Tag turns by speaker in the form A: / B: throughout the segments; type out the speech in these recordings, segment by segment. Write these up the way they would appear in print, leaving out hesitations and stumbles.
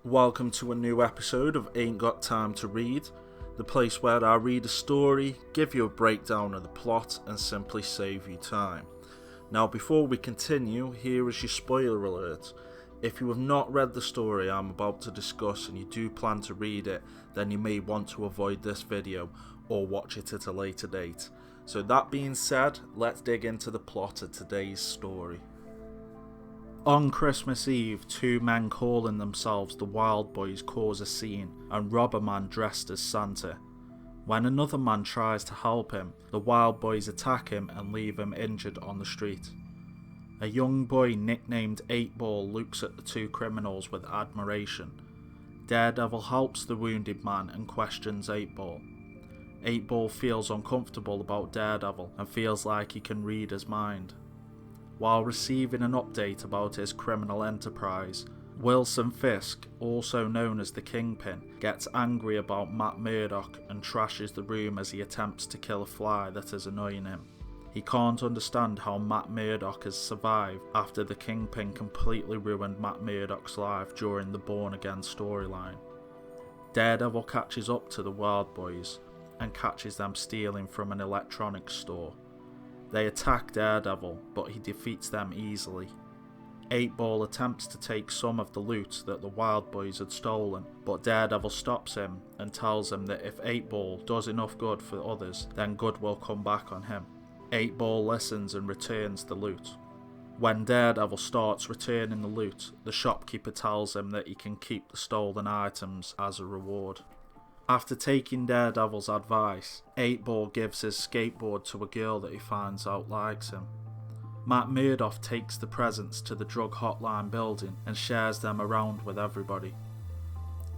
A: Welcome to a new episode of Ain't Got Time to Read, the place where I read a story, give you a breakdown of the plot, and simply save you time. Now, before we continue, here is your spoiler alert. If you have not read the story I'm about to discuss and you do plan to read it, then you may want to avoid this video or watch it at a later date. So that being said, let's dig into the plot of today's story. On Christmas Eve, two men calling themselves the Wild Boys cause a scene and rob a man dressed as Santa. When another man tries to help him, the Wild Boys attack him and leave him injured on the street. A young boy nicknamed 8-Ball looks at the two criminals with admiration. Daredevil helps the wounded man and questions 8-Ball. 8-Ball feels uncomfortable about Daredevil and feels like he can read his mind. While receiving an update about his criminal enterprise, Wilson Fisk, also known as the Kingpin, gets angry about Matt Murdock and trashes the room as he attempts to kill a fly that is annoying him. He can't understand how Matt Murdock has survived after the Kingpin completely ruined Matt Murdock's life during the Born Again storyline. Daredevil catches up to the Wild Boys and catches them stealing from an electronics store. They attack Daredevil, but he defeats them easily. 8-Ball attempts to take some of the loot that the Wild Boys had stolen, but Daredevil stops him and tells him that if 8-Ball does enough good for others, then good will come back on him. 8-Ball listens and returns the loot. When Daredevil starts returning the loot, the shopkeeper tells him that he can keep the stolen items as a reward. After taking Daredevil's advice, 8-Ball gives his skateboard to a girl that he finds out likes him. Matt Murdock takes the presents to the drug hotline building and shares them around with everybody.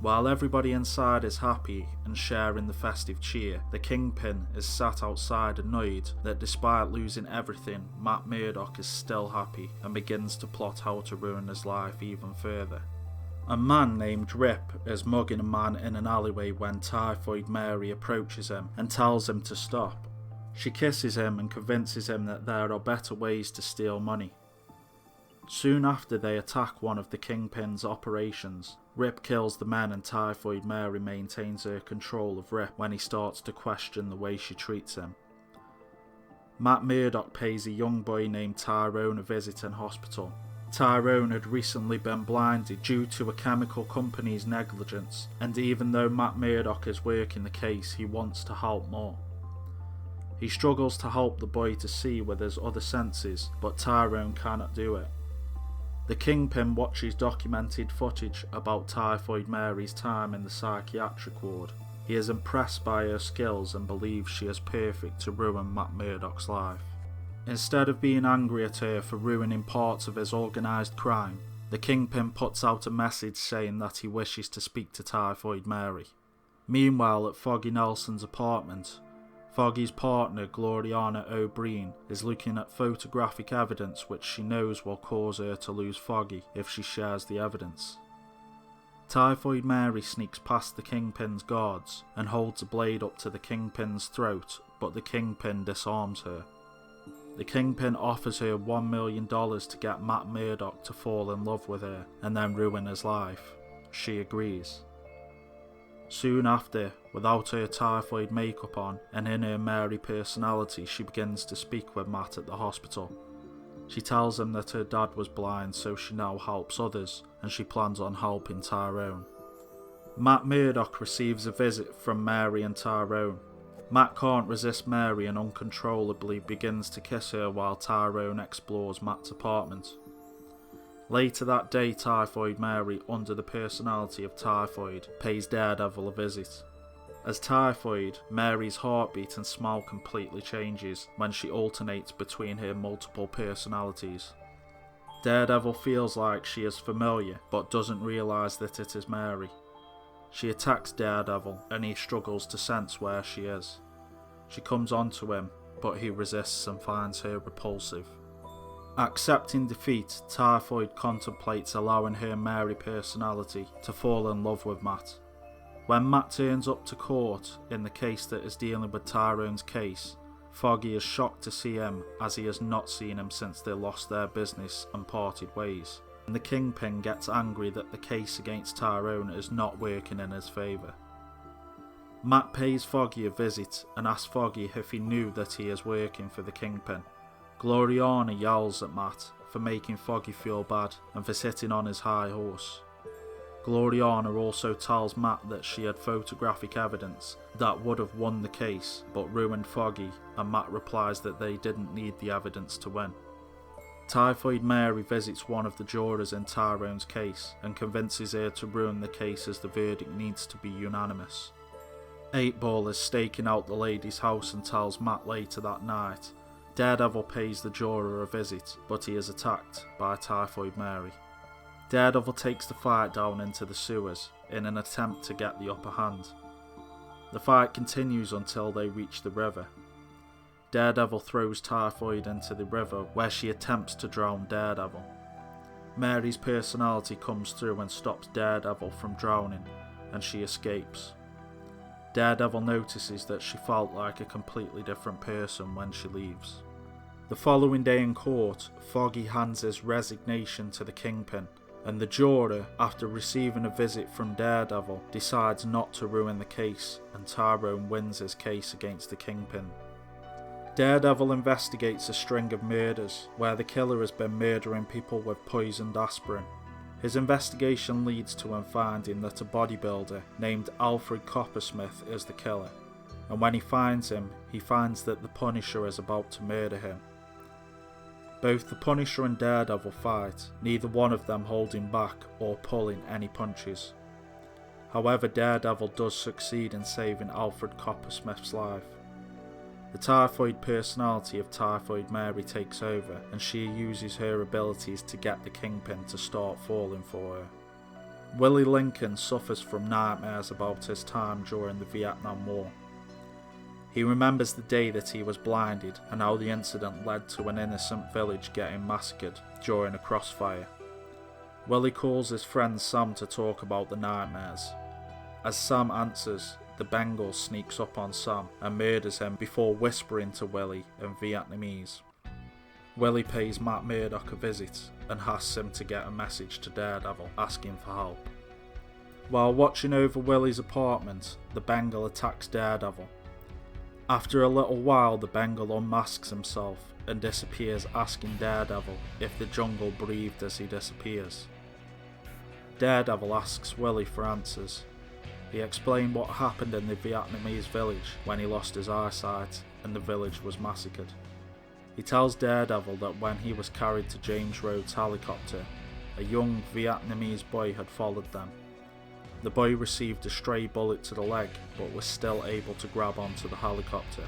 A: While everybody inside is happy and sharing the festive cheer, the Kingpin is sat outside annoyed that despite losing everything, Matt Murdock is still happy and begins to plot how to ruin his life even further. A man named Rip is mugging a man in an alleyway when Typhoid Mary approaches him and tells him to stop. She kisses him and convinces him that there are better ways to steal money. Soon after they attack one of the Kingpin's operations, Rip kills the men and Typhoid Mary maintains her control of Rip when he starts to question the way she treats him. Matt Murdock pays a young boy named Tyrone a visit in hospital. Tyrone had recently been blinded due to a chemical company's negligence, and even though Matt Murdock is working the case, he wants to help more. He struggles to help the boy to see with his other senses, but Tyrone cannot do it. The Kingpin watches documented footage about Typhoid Mary's time in the psychiatric ward. He is impressed by her skills and believes she is perfect to ruin Matt Murdock's life. Instead of being angry at her for ruining parts of his organised crime, the Kingpin puts out a message saying that he wishes to speak to Typhoid Mary. Meanwhile, at Foggy Nelson's apartment, Foggy's partner Gloriana O'Brien is looking at photographic evidence which she knows will cause her to lose Foggy if she shares the evidence. Typhoid Mary sneaks past the Kingpin's guards and holds a blade up to the Kingpin's throat, but the Kingpin disarms her. The Kingpin offers her $1 million to get Matt Murdock to fall in love with her and then ruin his life. She agrees. Soon after, without her typhoid makeup on and in her Mary personality, she begins to speak with Matt at the hospital. She tells him that her dad was blind, so she now helps others, and she plans on helping Tyrone. Matt Murdock receives a visit from Mary and Tyrone. Matt can't resist Mary and uncontrollably begins to kiss her while Tyrone explores Matt's apartment. Later that day, Typhoid Mary, under the personality of Typhoid, pays Daredevil a visit. As Typhoid, Mary's heartbeat and smile completely changes when she alternates between her multiple personalities. Daredevil feels like she is familiar, but doesn't realise that it is Mary. She attacks Daredevil and he struggles to sense where she is. She comes onto him, but he resists and finds her repulsive. Accepting defeat, Typhoid contemplates allowing her Mary personality to fall in love with Matt. When Matt turns up to court in the case that is dealing with Tyrone's case, Foggy is shocked to see him as he has not seen him since they lost their business and parted ways. and the Kingpin gets angry that the case against Tyrone is not working in his favour. Matt pays Foggy a visit and asks Foggy if he knew that he is working for the Kingpin. Gloriana yells at Matt for making Foggy feel bad and for sitting on his high horse. Gloriana also tells Matt that she had photographic evidence that would have won the case but ruined Foggy, and Matt replies that they didn't need the evidence to win. Typhoid Mary visits one of the jurors in Tyrone's case and convinces her to ruin the case as the verdict needs to be unanimous. 8-Ball is staking out the lady's house and tells Matt later that night. Daredevil pays the juror a visit, but he is attacked by Typhoid Mary. Daredevil takes the fight down into the sewers in an attempt to get the upper hand. The fight continues until they reach the river. Daredevil throws Typhoid into the river where she attempts to drown Daredevil. Mary's personality comes through and stops Daredevil from drowning, and she escapes. Daredevil notices that she felt like a completely different person when she leaves. The following day in court, Foggy hands his resignation to the Kingpin, and the juror, after receiving a visit from Daredevil, decides not to ruin the case, and Tyrone wins his case against the Kingpin. Daredevil investigates a string of murders where the killer has been murdering people with poisoned aspirin. His investigation leads to him finding that a bodybuilder named Alfred Coppersmith is the killer, and when he finds him, he finds that the Punisher is about to murder him. Both the Punisher and Daredevil fight, neither one of them holding back or pulling any punches. However, Daredevil does succeed in saving Alfred Coppersmith's life. The typhoid personality of Typhoid Mary takes over, and she uses her abilities to get the Kingpin to start falling for her. Willie Lincoln suffers from nightmares about his time during the Vietnam War. He remembers the day that he was blinded and how the incident led to an innocent village getting massacred during a crossfire. Willie calls his friend Sam to talk about the nightmares. As Sam answers, the Bengal sneaks up on Sam and murders him before whispering to Willie in Vietnamese. Willie pays Matt Murdock a visit and asks him to get a message to Daredevil asking for help. While watching over Willie's apartment, the Bengal attacks Daredevil. After a little while, the Bengal unmasks himself and disappears, asking Daredevil if the jungle breathed as he disappears. Daredevil asks Willie for answers. He explained what happened in the Vietnamese village when he lost his eyesight and the village was massacred. He tells Daredevil that when he was carried to James Rhodes' helicopter, a young Vietnamese boy had followed them. The boy received a stray bullet to the leg but was still able to grab onto the helicopter.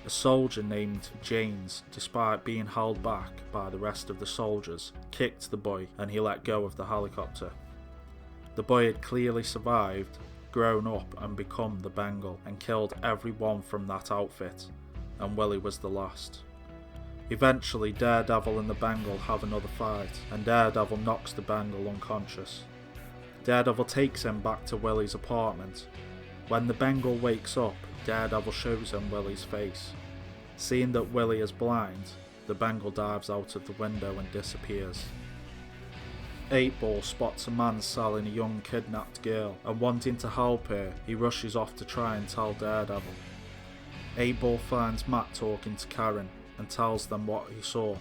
A: A soldier named James, despite being held back by the rest of the soldiers, kicked the boy and he let go of the helicopter. The boy had clearly survived, grown up and become the Bengal and killed everyone from that outfit, and Willie was the last. Eventually, Daredevil and the Bengal have another fight, and Daredevil knocks the Bengal unconscious. Daredevil takes him back to Willie's apartment. When the Bengal wakes up, Daredevil shows him Willie's face. Seeing that Willie is blind, the Bengal dives out of the window and disappears. 8-Ball spots a man selling a young kidnapped girl, and wanting to help her, he rushes off to try and tell Daredevil. 8-Ball finds Matt talking to Karen and tells them what he saw.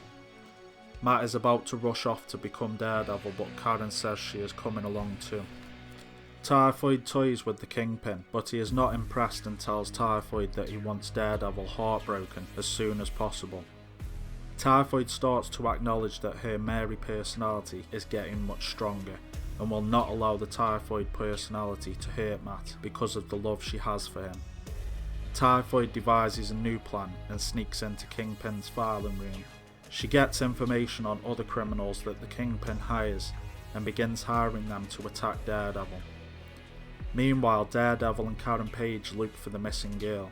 A: Matt is about to rush off to become Daredevil, but Karen says she is coming along too. Typhoid toys with the Kingpin, but he is not impressed and tells Typhoid that he wants Daredevil heartbroken as soon as possible. Typhoid starts to acknowledge that her Mary personality is getting much stronger and will not allow the Typhoid personality to hurt Matt because of the love she has for him. Typhoid devises a new plan and sneaks into Kingpin's filing room. She gets information on other criminals that the Kingpin hires and begins hiring them to attack Daredevil. Meanwhile, Daredevil and Karen Page look for the missing girl.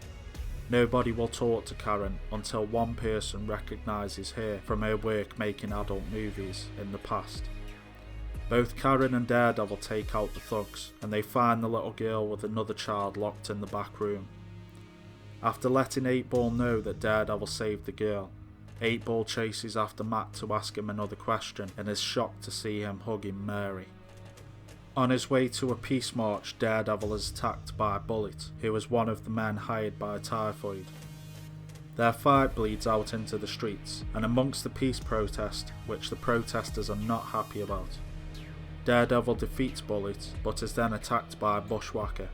A: Nobody will talk to Karen until one person recognises her from her work making adult movies in the past. Both Karen and Daredevil take out the thugs, and they find the little girl with another child locked in the back room. After letting 8-Ball know that Daredevil saved the girl, 8-Ball chases after Matt to ask him another question and is shocked to see him hugging Mary. On his way to a peace march, Daredevil is attacked by Bullet, who is one of the men hired by Typhoid. Their fight bleeds out into the streets, and amongst the peace protest, which the protesters are not happy about. Daredevil defeats Bullet, but is then attacked by Bushwhacker.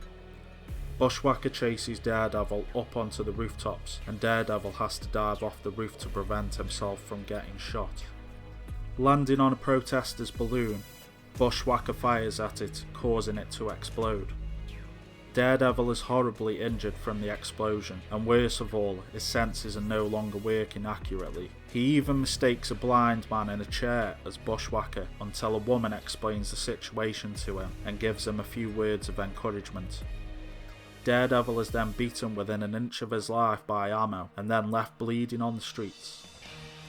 A: Bushwhacker chases Daredevil up onto the rooftops, and Daredevil has to dive off the roof to prevent himself from getting shot. Landing on a protester's balloon, Bushwhacker fires at it, causing it to explode. Daredevil is horribly injured from the explosion, and worst of all, his senses are no longer working accurately. He even mistakes a blind man in a chair as Bushwhacker until a woman explains the situation to him and gives him a few words of encouragement. Daredevil is then beaten within an inch of his life by Ammo and then left bleeding on the streets.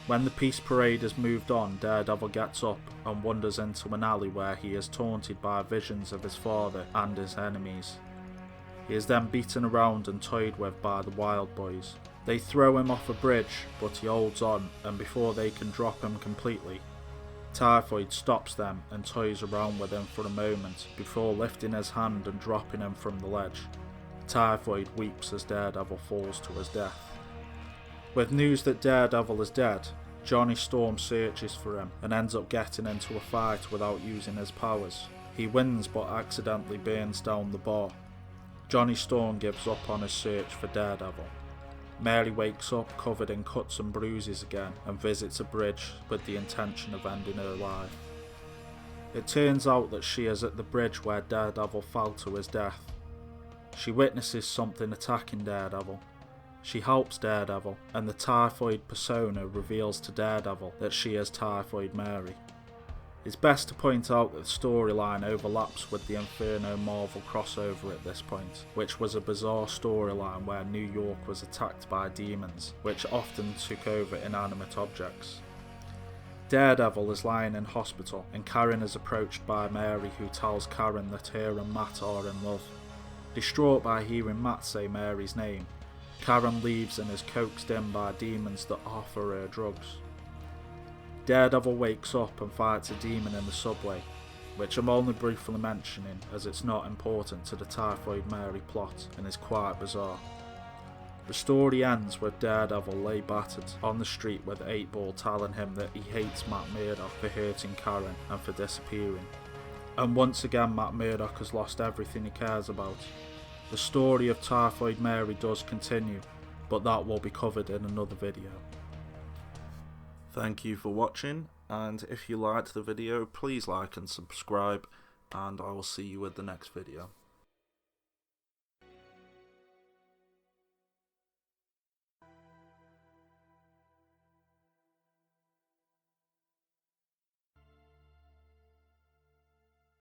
A: When the peace parade has moved on, Daredevil gets up and wanders into an alley where he is taunted by visions of his father and his enemies. He is then beaten around and toyed with by the Wild Boys. They throw him off a bridge, but he holds on, and before they can drop him completely, Typhoid stops them and toys around with him for a moment before lifting his hand and dropping him from the ledge. Typhoid weeps as Daredevil falls to his death. With news that Daredevil is dead, Johnny Storm searches for him and ends up getting into a fight without using his powers. He wins but accidentally burns down the bar. Johnny Storm gives up on his search for Daredevil. Mary wakes up covered in cuts and bruises again and visits a bridge with the intention of ending her life. It turns out that she is at the bridge where Daredevil fell to his death. She witnesses something attacking Daredevil. She helps Daredevil, and the Typhoid persona reveals to Daredevil that she is Typhoid Mary. It's best to point out that the storyline overlaps with the Inferno Marvel crossover at this point, which was a bizarre storyline where New York was attacked by demons, which often took over inanimate objects. Daredevil is lying in hospital, and Karen is approached by Mary, who tells Karen that her and Matt are in love. Distraught by hearing Matt say Mary's name, Karen leaves and is coaxed in by demons that offer her drugs. Daredevil wakes up and fights a demon in the subway, which I'm only briefly mentioning as it's not important to the Typhoid Mary plot and is quite bizarre. The story ends with Daredevil lay battered on the street with 8-Ball telling him that he hates Matt Murdock for hurting Karen and for disappearing. And once again Matt Murdock has lost everything he cares about. The story of Typhoid Mary does continue, but that will be covered in another video. Thank you for watching, and if you liked the video, please like and subscribe, and I will see you with the next video.